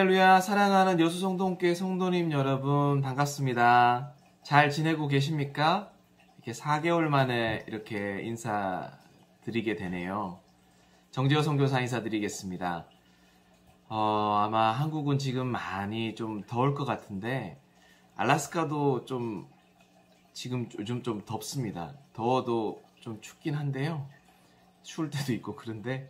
할렐루야. 사랑하는 여수성동교회 성도님 여러분 반갑습니다. 잘 지내고 계십니까? 이렇게 4개월 만에 이렇게 인사드리게 되네요. 정재호 선교사 인사드리겠습니다. 아마 한국은 지금 많이 좀 더울 것 같은데 알래스카도 좀 지금 요즘 좀 덥습니다. 더워도 좀 춥긴 한데요. 추울 때도 있고 그런데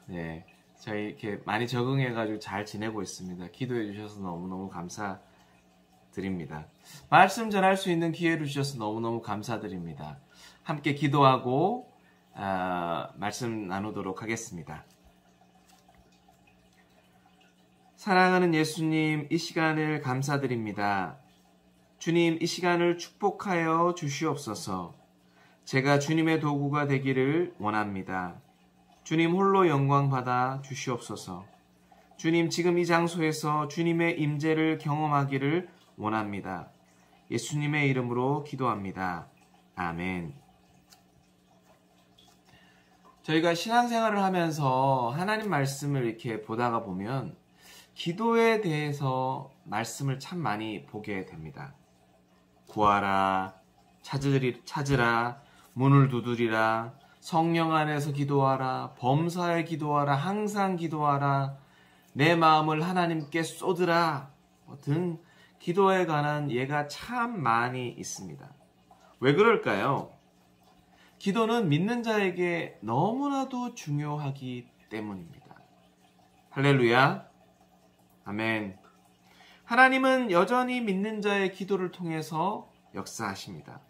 네. 저희 이렇게 많이 적응해가지고 잘 지내고 있습니다. 기도해 주셔서 너무너무 감사드립니다. 말씀 전할 수 있는 기회를 주셔서 너무너무 감사드립니다. 함께 기도하고 말씀 나누도록 하겠습니다. 사랑하는 예수님, 이 시간을 감사드립니다. 주님, 이 시간을 축복하여 주시옵소서. 제가 주님의 도구가 되기를 원합니다. 주님 홀로 영광 받아 주시옵소서. 주님 지금 이 장소에서 주님의 임재를 경험하기를 원합니다. 예수님의 이름으로 기도합니다. 아멘. 저희가 신앙생활을 하면서 하나님 말씀을 이렇게 보다가 보면 기도에 대해서 말씀을 참 많이 보게 됩니다. 구하라, 찾으라, 문을 두드리라, 성령 안에서 기도하라, 범사에 기도하라, 항상 기도하라, 내 마음을 하나님께 쏟으라 등 기도에 관한 예가 참 많이 있습니다. 왜 그럴까요? 기도는 믿는 자에게 너무나도 중요하기 때문입니다. 할렐루야, 아멘. 하나님은 여전히 믿는 자의 기도를 통해서 역사하십니다.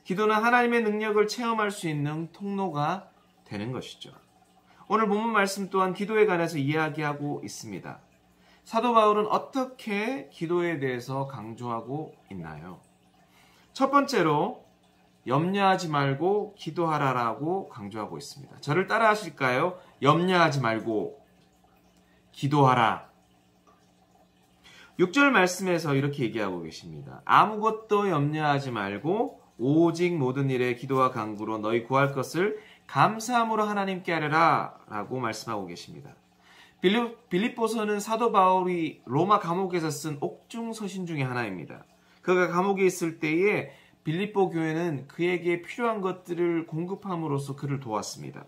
기도는 하나님의 능력을 체험할 수 있는 통로가 되는 것이죠. 오늘 본문 말씀 또한 기도에 관해서 이야기하고 있습니다. 사도 바울은 어떻게 기도에 대해서 강조하고 있나요? 첫 번째로 염려하지 말고 기도하라라고 강조하고 있습니다. 저를 따라 하실까요? 염려하지 말고 기도하라. 6절 말씀에서 이렇게 얘기하고 계십니다. 아무것도 염려하지 말고 오직 모든 일에 기도와 간구로 너희 구할 것을 감사함으로 하나님께 하리라 라고 말씀하고 계십니다. 빌립보서는 사도 바울이 로마 감옥에서 쓴 옥중 서신 중에 하나입니다. 그가 감옥에 있을 때에 빌립보 교회는 그에게 필요한 것들을 공급함으로써 그를 도왔습니다.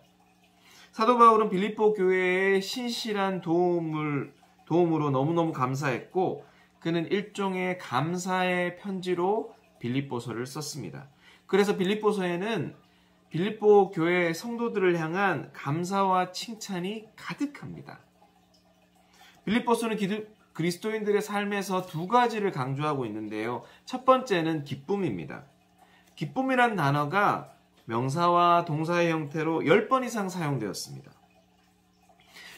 사도 바울은 빌립보 교회의 신실한 도움으로 너무너무 감사했고 그는 일종의 감사의 편지로 빌립보서를 썼습니다. 그래서 빌립보서에는 빌립보 교회 성도들을 향한 감사와 칭찬이 가득합니다. 빌립보서는 그리스도인들의 삶에서 두 가지를 강조하고 있는데요. 첫 번째는 기쁨입니다. 기쁨이란 단어가 명사와 동사의 형태로 10번 이상 사용되었습니다.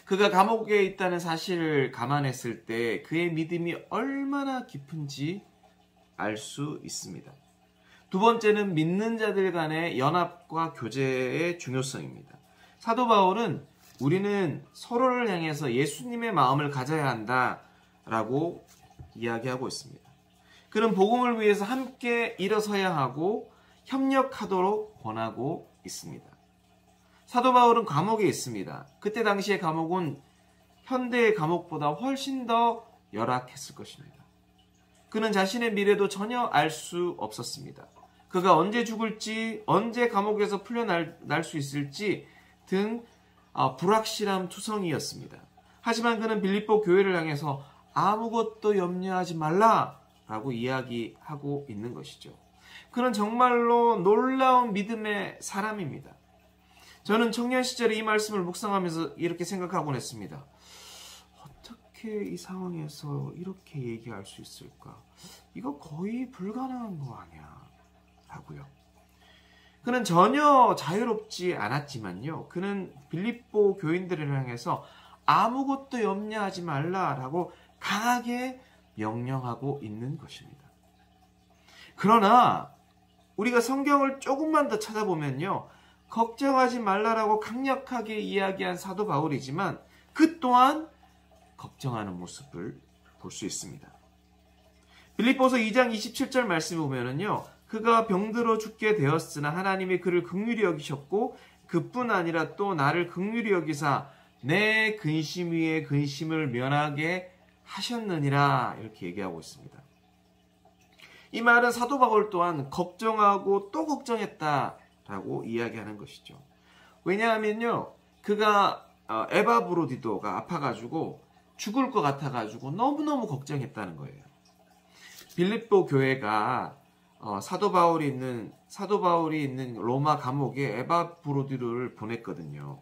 그가 감옥에 있다는 사실을 감안했을 때 그의 믿음이 얼마나 깊은지 알 수 있습니다. 두 번째는 믿는 자들 간의 연합과 교제의 중요성입니다. 사도 바울은 우리는 서로를 향해서 예수님의 마음을 가져야 한다라고 이야기하고 있습니다. 그는 복음을 위해서 함께 일어서야 하고 협력하도록 권하고 있습니다. 사도 바울은 감옥에 있습니다. 그때 당시의 감옥은 현대의 감옥보다 훨씬 더 열악했을 것입니다. 그는 자신의 미래도 전혀 알 수 없었습니다. 그가 언제 죽을지, 언제 감옥에서 풀려날 수 있을지 등 불확실함 투성이었습니다. 하지만 그는 빌립보 교회를 향해서 아무것도 염려하지 말라라고 이야기하고 있는 것이죠. 그는 정말로 놀라운 믿음의 사람입니다. 저는 청년 시절에 이 말씀을 묵상하면서 이렇게 생각하곤 했습니다. 어떻게 이 상황에서 이렇게 얘기할 수 있을까? 이거 거의 불가능한 거 아니야? 라고요. 그는 전혀 자유롭지 않았지만요. 그는 빌립보 교인들을 향해서 아무것도 염려하지 말라라고 강하게 명령하고 있는 것입니다. 그러나 우리가 성경을 조금만 더 찾아보면요. 걱정하지 말라라고 강력하게 이야기한 사도 바울이지만 그 또한 걱정하는 모습을 볼 수 있습니다. 빌립보서 2장 27절 말씀 보면은요. 그가 병들어 죽게 되었으나 하나님이 그를 긍휼히 여기셨고 그뿐 아니라 또 나를 긍휼히 여기사 내 근심 위에 근심을 면하게 하셨느니라 이렇게 얘기하고 있습니다. 이 말은 사도 바울 또한 걱정하고 또 걱정했다라고 이야기하는 것이죠. 왜냐하면요, 그가 에바브로디도가 아파가지고 죽을 것 같아가지고 너무너무 걱정했다는 거예요. 빌립보 교회가 사도 바울이 있는 로마 감옥에 에바브로디도를 보냈거든요.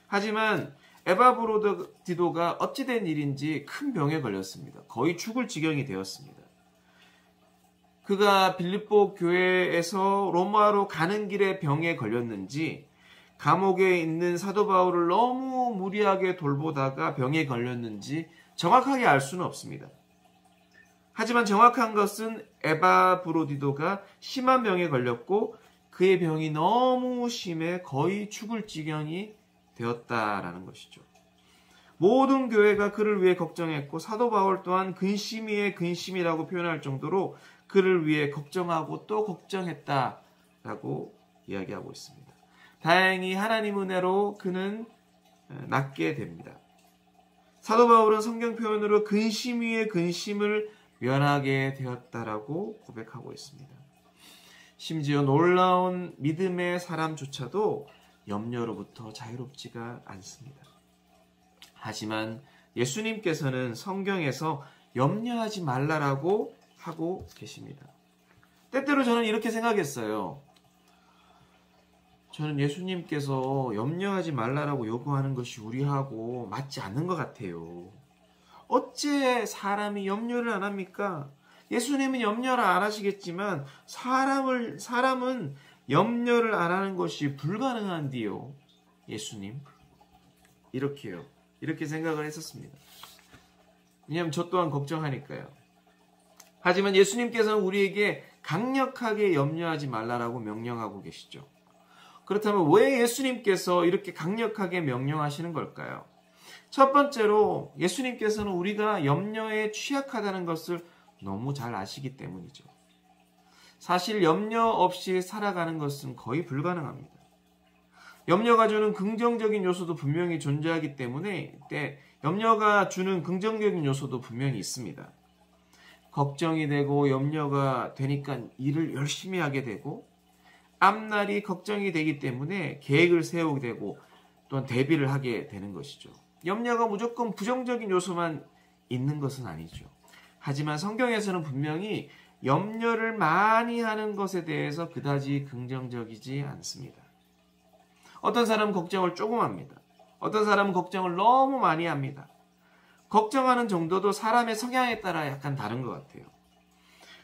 하지만 에바브로디도가 어찌된 일인지 큰 병에 걸렸습니다. 거의 죽을 지경이 되었습니다. 그가 빌립보 교회에서 로마로 가는 길에 병에 걸렸는지 감옥에 있는 사도 바울을 너무 무리하게 돌보다가 병에 걸렸는지 정확하게 알 수는 없습니다. 하지만 정확한 것은 에바브로디도가 심한 병에 걸렸고 그의 병이 너무 심해 거의 죽을 지경이 되었다라는 것이죠. 모든 교회가 그를 위해 걱정했고 사도 바울 또한 근심 위에 근심이라고 표현할 정도로 그를 위해 걱정하고 또 걱정했다라고 이야기하고 있습니다. 다행히 하나님 은혜로 그는 낫게 됩니다. 사도 바울은 성경 표현으로 근심 위에 근심을 면하게 되었다라고 고백하고 있습니다. 심지어 놀라운 믿음의 사람조차도 염려로부터 자유롭지가 않습니다. 하지만 예수님께서는 성경에서 염려하지 말라라고 하고 계십니다. 때때로 저는 이렇게 생각했어요. 저는 예수님께서 염려하지 말라라고 요구하는 것이 우리하고 맞지 않는 것 같아요. 어째 사람이 염려를 안 합니까? 예수님은 염려를 안 하시겠지만 사람은 염려를 안 하는 것이 불가능한디요. 예수님. 이렇게 생각을 했었습니다. 왜냐하면 저 또한 걱정하니까요. 하지만 예수님께서는 우리에게 강력하게 염려하지 말라라고 명령하고 계시죠. 그렇다면 왜 예수님께서 이렇게 강력하게 명령하시는 걸까요? 첫 번째로 예수님께서는 우리가 염려에 취약하다는 것을 너무 잘 아시기 때문이죠. 사실 염려 없이 살아가는 것은 거의 불가능합니다. 염려가 주는 긍정적인 요소도 분명히 존재하기 때문에 염려가 주는 긍정적인 요소도 분명히 있습니다. 걱정이 되고 염려가 되니까 일을 열심히 하게 되고 앞날이 걱정이 되기 때문에 계획을 세우게 되고 또한 대비를 하게 되는 것이죠. 염려가 무조건 부정적인 요소만 있는 것은 아니죠. 하지만 성경에서는 분명히 염려를 많이 하는 것에 대해서 그다지 긍정적이지 않습니다. 어떤 사람은 걱정을 조금 합니다. 어떤 사람은 걱정을 너무 많이 합니다. 걱정하는 정도도 사람의 성향에 따라 약간 다른 것 같아요.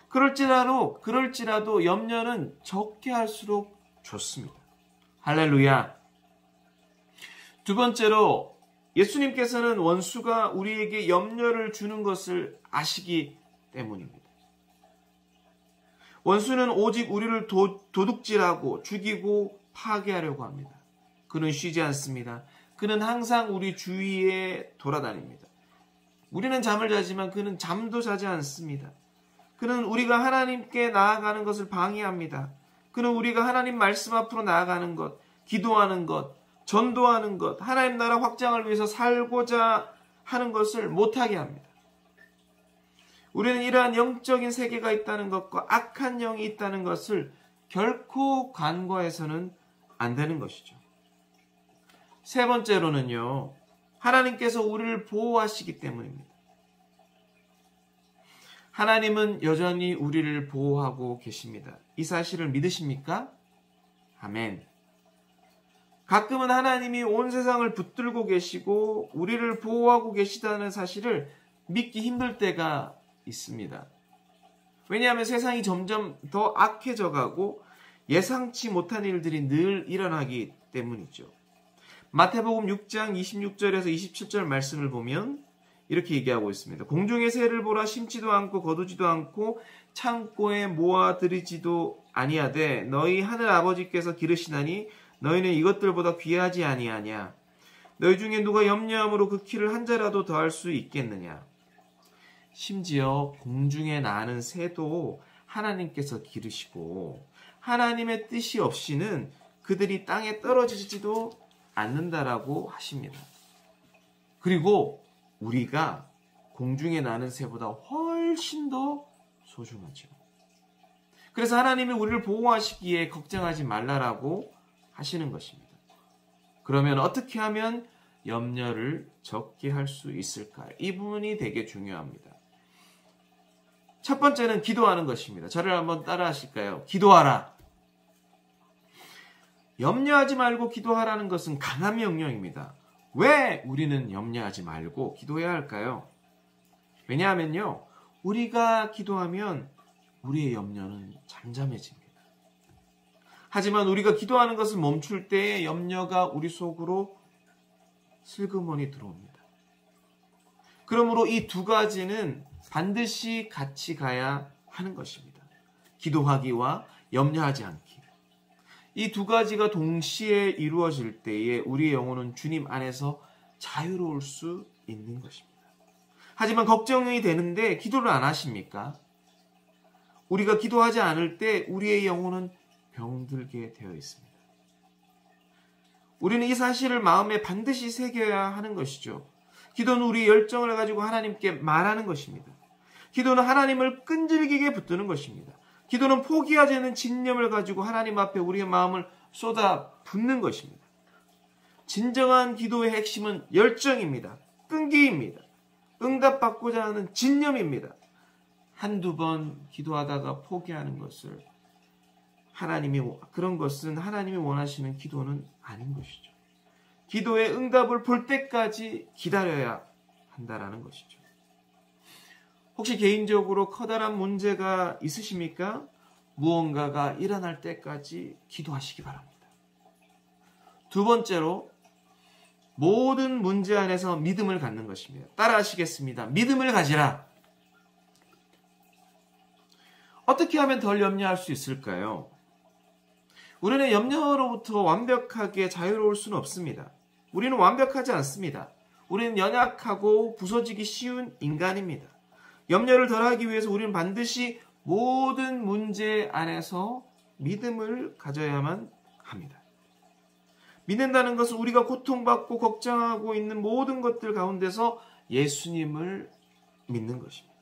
그럴지라도 염려는 적게 할수록 좋습니다. 할렐루야. 두 번째로 예수님께서는 원수가 우리에게 염려를 주는 것을 아시기 때문입니다. 원수는 오직 우리를 도둑질하고 죽이고 파괴하려고 합니다. 그는 쉬지 않습니다. 그는 항상 우리 주위에 돌아다닙니다. 우리는 잠을 자지만 그는 잠도 자지 않습니다. 그는 우리가 하나님께 나아가는 것을 방해합니다. 그는 우리가 하나님 말씀 앞으로 나아가는 것, 기도하는 것, 전도하는 것, 하나님 나라 확장을 위해서 살고자 하는 것을 못하게 합니다. 우리는 이러한 영적인 세계가 있다는 것과 악한 영이 있다는 것을 결코 간과해서는 안 되는 것이죠. 세 번째로는요, 하나님께서 우리를 보호하시기 때문입니다. 하나님은 여전히 우리를 보호하고 계십니다. 이 사실을 믿으십니까? 아멘. 가끔은 하나님이 온 세상을 붙들고 계시고 우리를 보호하고 계시다는 사실을 믿기 힘들 때가 있습니다. 왜냐하면 세상이 점점 더 악해져 가고 예상치 못한 일들이 늘 일어나기 때문이죠. 마태복음 6장 26절에서 27절 말씀을 보면 이렇게 얘기하고 있습니다. 공중의 새를 보라, 심지도 않고 거두지도 않고 창고에 모아들이지도 아니하되 너희 하늘 아버지께서 기르시나니 너희는 이것들보다 귀하지 아니하냐. 너희 중에 누가 염려함으로 그 키를 한 자라도 더할 수 있겠느냐. 심지어 공중에 나는 새도 하나님께서 기르시고 하나님의 뜻이 없이는 그들이 땅에 떨어지지도 않는다라고 하십니다. 그리고 우리가 공중에 나는 새보다 훨씬 더 소중하죠. 그래서 하나님이 우리를 보호하시기에 걱정하지 말라라고 하시는 것입니다. 그러면 어떻게 하면 염려를 적게 할 수 있을까? 이 부분이 되게 중요합니다. 첫 번째는 기도하는 것입니다. 저를 한번 따라 하실까요? 기도하라. 염려하지 말고 기도하라는 것은 강한 명령입니다. 왜 우리는 염려하지 말고 기도해야 할까요? 왜냐하면요, 우리가 기도하면 우리의 염려는 잠잠해집니다. 하지만 우리가 기도하는 것을 멈출 때에 염려가 우리 속으로 슬그머니 들어옵니다. 그러므로 이 두 가지는 반드시 같이 가야 하는 것입니다. 기도하기와 염려하지 않기. 이 두 가지가 동시에 이루어질 때에 우리의 영혼은 주님 안에서 자유로울 수 있는 것입니다. 하지만 걱정이 되는데 기도를 안 하십니까? 우리가 기도하지 않을 때 우리의 영혼은 병들게 되어 있습니다. 우리는 이 사실을 마음에 반드시 새겨야 하는 것이죠. 기도는 우리의 열정을 가지고 하나님께 말하는 것입니다. 기도는 하나님을 끈질기게 붙드는 것입니다. 기도는 포기하지 않는 집념을 가지고 하나님 앞에 우리의 마음을 쏟아 붓는 것입니다. 진정한 기도의 핵심은 열정입니다. 끈기입니다. 응답받고자 하는 집념입니다. 한두 번 기도하다가 포기하는 것을 그런 것은 하나님이 원하시는 기도는 아닌 것이죠. 기도의 응답을 볼 때까지 기다려야 한다라는 것이죠. 혹시 개인적으로 커다란 문제가 있으십니까? 무언가가 일어날 때까지 기도하시기 바랍니다. 두 번째로 모든 문제 안에서 믿음을 갖는 것입니다. 따라 하시겠습니다. 믿음을 가지라. 어떻게 하면 덜 염려할 수 있을까요? 우리는 염려로부터 완벽하게 자유로울 수는 없습니다. 우리는 완벽하지 않습니다. 우리는 연약하고 부서지기 쉬운 인간입니다. 염려를 덜하기 위해서 우리는 반드시 모든 문제 안에서 믿음을 가져야만 합니다. 믿는다는 것은 우리가 고통받고 걱정하고 있는 모든 것들 가운데서 예수님을 믿는 것입니다.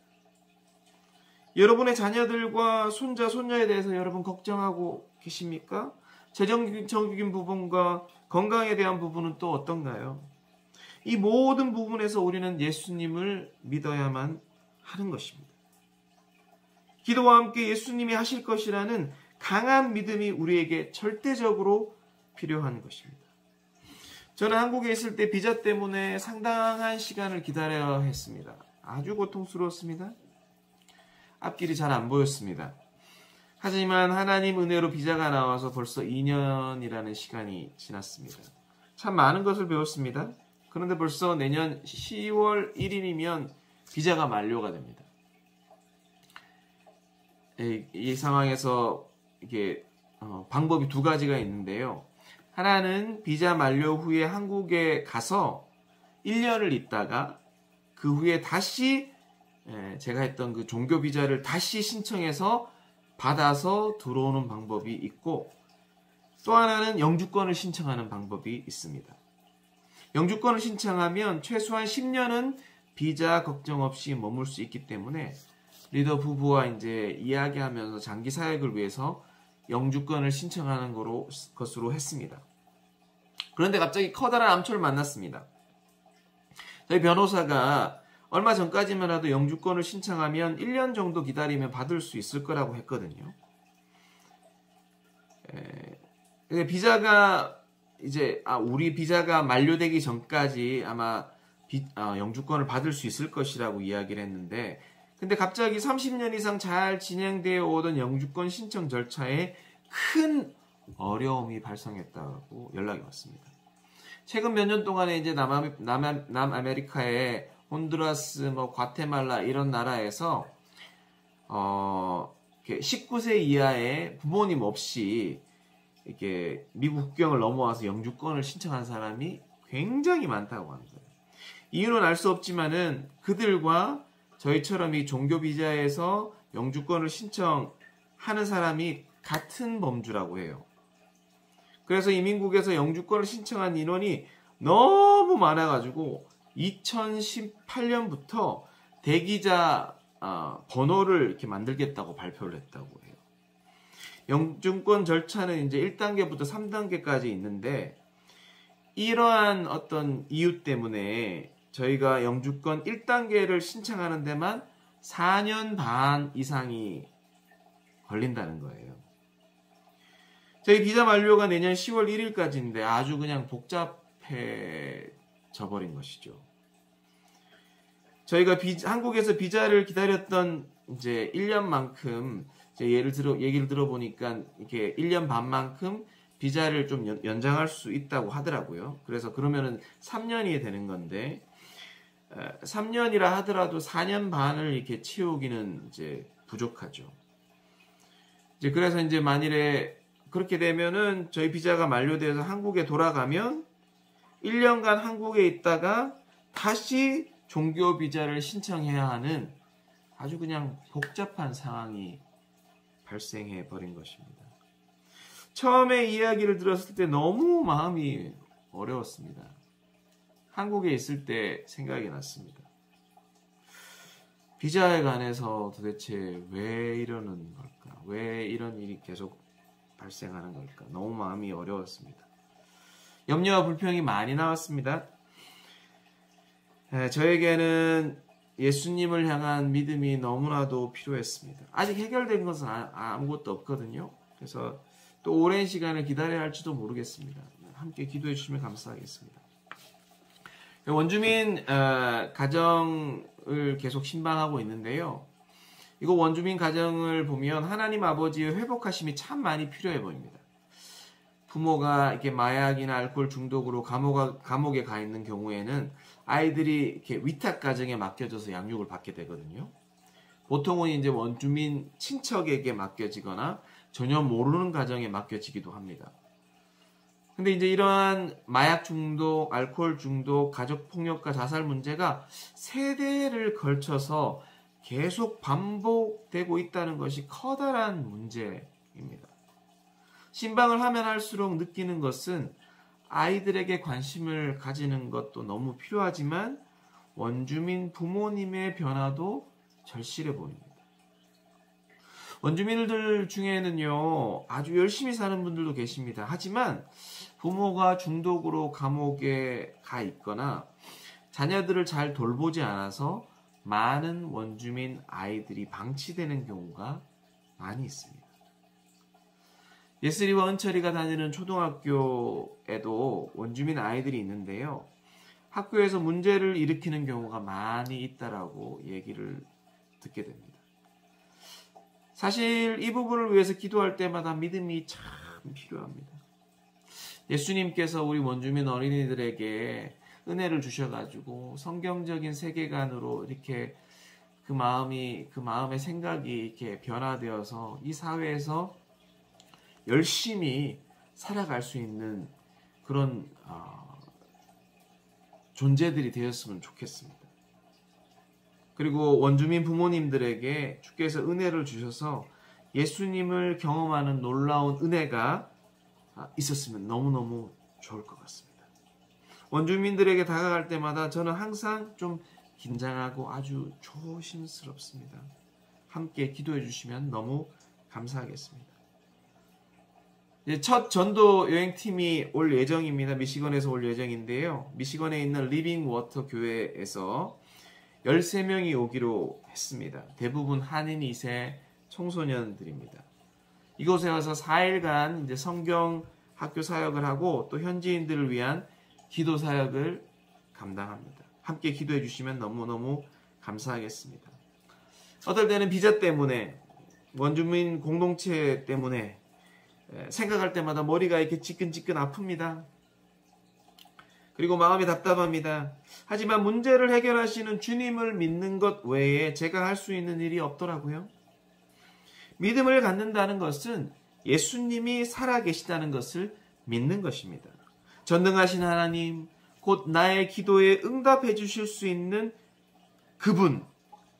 여러분의 자녀들과 손자, 손녀에 대해서 여러분 걱정하고 계십니까? 재정적인 부분과 건강에 대한 부분은 또 어떤가요? 이 모든 부분에서 우리는 예수님을 믿어야만 하는 것입니다. 기도와 함께 예수님이 하실 것이라는 강한 믿음이 우리에게 절대적으로 필요한 것입니다. 저는 한국에 있을 때 비자 때문에 상당한 시간을 기다려야 했습니다. 아주 고통스러웠습니다. 앞길이 잘 안 보였습니다. 하지만 하나님 은혜로 비자가 나와서 벌써 2년이라는 시간이 지났습니다. 참 많은 것을 배웠습니다. 그런데 벌써 내년 10월 1일이면 비자가 만료가 됩니다. 이 상황에서 이게 방법이 두 가지가 있는데요. 하나는 비자 만료 후에 한국에 가서 1년을 있다가 그 후에 다시 제가 했던 그 종교 비자를 다시 신청해서 받아서 들어오는 방법이 있고, 또 하나는 영주권을 신청하는 방법이 있습니다. 영주권을 신청하면 최소한 10년은 비자 걱정 없이 머물 수 있기 때문에 리더 부부와 이제 이야기하면서 장기 사역을 위해서 영주권을 신청하는 것으로 했습니다. 그런데 갑자기 커다란 암초를 만났습니다. 저희 변호사가 얼마 전까지만 해도 영주권을 신청하면 1년 정도 기다리면 받을 수 있을 거라고 했거든요. 비자가 이제 우리 비자가 만료되기 전까지 아마 영주권을 받을 수 있을 것이라고 이야기를 했는데, 근데 갑자기 30년 이상 잘 진행되어 오던 영주권 신청 절차에 큰 어려움이 발생했다고 연락이 왔습니다. 최근 몇 년 동안에 이제 남아메리카의 혼두라스, 과테말라 이런 나라에서 19세 이하의 부모님 없이 이렇게 미국 국경을 넘어와서 영주권을 신청한 사람이 굉장히 많다고 합니다. 이유는 알 수 없지만은 그들과 저희처럼 이 종교 비자에서 영주권을 신청하는 사람이 같은 범주라고 해요. 그래서 이민국에서 영주권을 신청한 인원이 너무 많아가지고 2018년부터 대기자 번호를 이렇게 만들겠다고 발표를 했다고 해요. 영주권 절차는 이제 1단계부터 3단계까지 있는데 이러한 어떤 이유 때문에 저희가 영주권 1단계를 신청하는 데만 4년 반 이상이 걸린다는 거예요. 저희 비자 만료가 내년 10월 1일까지인데 아주 그냥 복잡해져 버린 것이죠. 저희가 한국에서 비자를 기다렸던 이제 1년만큼 얘기를 들어보니까 이렇게 1년 반만큼 비자를 좀 연장할 수 있다고 하더라고요. 그래서 그러면은 3년이 되는 건데 3년이라 하더라도 4년 반을 이렇게 채우기는 이제 부족하죠. 이제 그래서 이제 만일에 그렇게 되면은 저희 비자가 만료돼서 한국에 돌아가면 1년간 한국에 있다가 다시 종교 비자를 신청해야 하는 아주 그냥 복잡한 상황이 발생해 버린 것입니다. 처음에 이야기를 들었을 때 너무 마음이 어려웠습니다. 한국에 있을 때 생각이 났습니다. 비자에 관해서 도대체 왜 이러는 걸까? 왜 이런 일이 계속 발생하는 걸까? 너무 마음이 어려웠습니다. 염려와 불평이 많이 나왔습니다. 저에게는 예수님을 향한 믿음이 너무나도 필요했습니다. 아직 해결된 것은 아무것도 없거든요. 그래서 또 오랜 시간을 기다려야 할지도 모르겠습니다. 함께 기도해 주시면 감사하겠습니다. 원주민 가정을 계속 신방하고 있는데요. 이거 원주민 가정을 보면 하나님 아버지의 회복하심이 참 많이 필요해 보입니다. 부모가 이렇게 마약이나 알코올 중독으로 감옥에 가 있는 경우에는 아이들이 이렇게 위탁 가정에 맡겨져서 양육을 받게 되거든요. 보통은 이제 원주민 친척에게 맡겨지거나 전혀 모르는 가정에 맡겨지기도 합니다. 근데 이제 이러한 마약 중독, 알코올 중독, 가족 폭력과 자살 문제가 세대를 걸쳐서 계속 반복되고 있다는 것이 커다란 문제입니다. 신방을 하면 할수록 느끼는 것은 아이들에게 관심을 가지는 것도 너무 필요하지만 원주민 부모님의 변화도 절실해 보입니다. 원주민들 중에는요, 아주 열심히 사는 분들도 계십니다. 하지만 부모가 중독으로 감옥에 가 있거나 자녀들을 잘 돌보지 않아서 많은 원주민 아이들이 방치되는 경우가 많이 있습니다. 예슬이와 은철이가 다니는 초등학교에도 원주민 아이들이 있는데요. 학교에서 문제를 일으키는 경우가 많이 있다라고 얘기를 듣게 됩니다. 사실 이 부분을 위해서 기도할 때마다 믿음이 참 필요합니다. 예수님께서 우리 원주민 어린이들에게 은혜를 주셔가지고 성경적인 세계관으로 이렇게 그 마음의 생각이 이렇게 변화되어서 이 사회에서 열심히 살아갈 수 있는 그런 존재들이 되었으면 좋겠습니다. 그리고 원주민 부모님들에게 주께서 은혜를 주셔서 예수님을 경험하는 놀라운 은혜가 있었으면 너무너무 좋을 것 같습니다. 원주민들에게 다가갈 때마다 저는 항상 좀 긴장하고 아주 조심스럽습니다. 함께 기도해 주시면 너무 감사하겠습니다. 첫 전도 여행팀이 올 예정입니다. 미시건에서 올 예정인데요. 미시건에 있는 리빙 워터 교회에서 13명이 오기로 했습니다. 대부분 한인 2세 청소년들입니다. 이곳에 와서 4일간 이제 성경 학교 사역을 하고 또 현지인들을 위한 기도 사역을 감당합니다. 함께 기도해 주시면 너무너무 감사하겠습니다. 어떨 때는 비자 때문에 원주민 공동체 때문에 생각할 때마다 머리가 이렇게 지끈지끈 아픕니다. 그리고 마음이 답답합니다. 하지만 문제를 해결하시는 주님을 믿는 것 외에 제가 할 수 있는 일이 없더라고요. 믿음을 갖는다는 것은 예수님이 살아계시다는 것을 믿는 것입니다. 전능하신 하나님, 곧 나의 기도에 응답해 주실 수 있는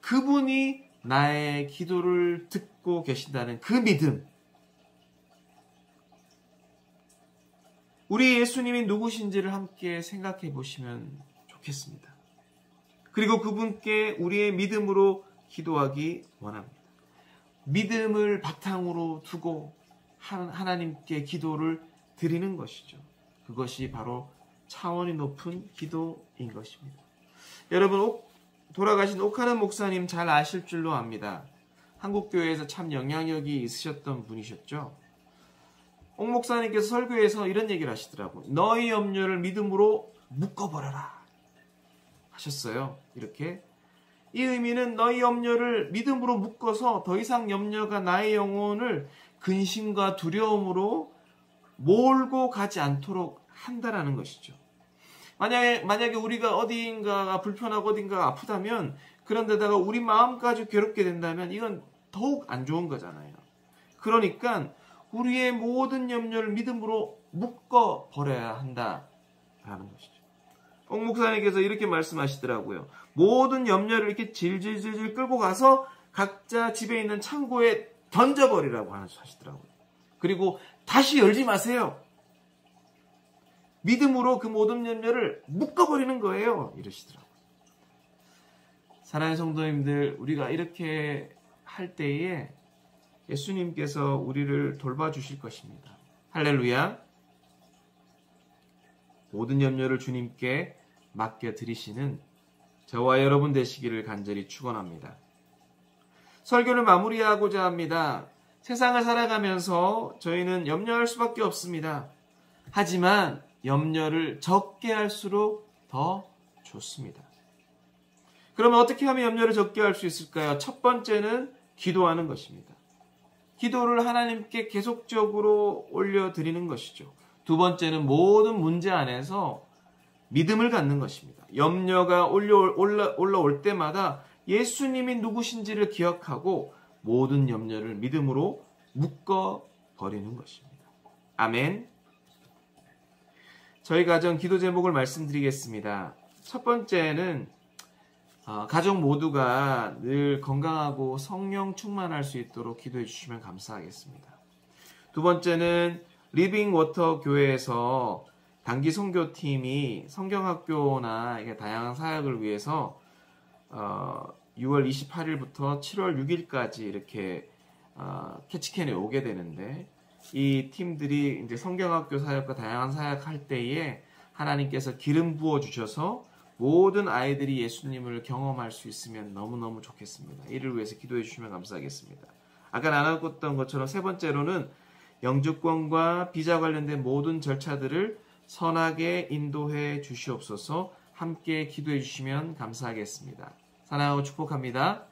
그분이 나의 기도를 듣고 계신다는 그 믿음. 우리 예수님이 누구신지를 함께 생각해 보시면 좋겠습니다. 그리고 그분께 우리의 믿음으로 기도하기 원합니다. 믿음을 바탕으로 두고 하나님께 기도를 드리는 것이죠. 그것이 바로 차원이 높은 기도인 것입니다. 여러분, 돌아가신 옥하는 목사님 잘 아실 줄로 압니다. 한국교회에서 참 영향력이 있으셨던 분이셨죠. 옥 목사님께서 설교에서 이런 얘기를 하시더라고요. 너희 염려를 믿음으로 묶어버려라 하셨어요. 이렇게. 이 의미는 너희 염려를 믿음으로 묶어서 더 이상 염려가 나의 영혼을 근심과 두려움으로 몰고 가지 않도록 한다라는 것이죠. 만약에 우리가 어딘가가 불편하고 어딘가가 아프다면 그런 데다가 우리 마음까지 괴롭게 된다면 이건 더욱 안 좋은 거잖아요. 그러니까 우리의 모든 염려를 믿음으로 묶어버려야 한다라는 것이죠. 옥 목사님께서 이렇게 말씀하시더라고요. 모든 염려를 이렇게 질질질질 끌고 가서 각자 집에 있는 창고에 던져버리라고 하시더라고요. 그리고 다시 열지 마세요. 믿음으로 그 모든 염려를 묶어버리는 거예요. 이러시더라고요. 사랑하는 성도님들, 우리가 이렇게 할 때에 예수님께서 우리를 돌봐주실 것입니다. 할렐루야. 모든 염려를 주님께 맡겨드리시는 저와 여러분 되시기를 간절히 축원합니다. 설교를 마무리하고자 합니다. 세상을 살아가면서 저희는 염려할 수밖에 없습니다. 하지만 염려를 적게 할수록 더 좋습니다. 그러면 어떻게 하면 염려를 적게 할 수 있을까요? 첫 번째는 기도하는 것입니다. 기도를 하나님께 계속적으로 올려드리는 것이죠. 두 번째는 모든 문제 안에서 믿음을 갖는 것입니다. 염려가 올라올 때마다 예수님이 누구신지를 기억하고 모든 염려를 믿음으로 묶어버리는 것입니다. 아멘. 저희 가정 기도 제목을 말씀드리겠습니다. 첫 번째는 가족 모두가 늘 건강하고 성령 충만할 수 있도록 기도해 주시면 감사하겠습니다. 두 번째는 리빙 워터 교회에서 단기 선교팀이 성경학교나 다양한 사역을 위해서 6월 28일부터 7월 6일까지 이렇게 캐치캔에 오게 되는데, 이 팀들이 이제 성경학교 사역과 다양한 사역할 때에 하나님께서 기름 부어 주셔서 모든 아이들이 예수님을 경험할 수 있으면 너무너무 좋겠습니다. 이를 위해서 기도해 주시면 감사하겠습니다. 아까 나눴던 것처럼 세 번째로는 영주권과 비자 관련된 모든 절차들을 선하게 인도해 주시옵소서. 함께 기도해 주시면 감사하겠습니다. 사랑하고 축복합니다.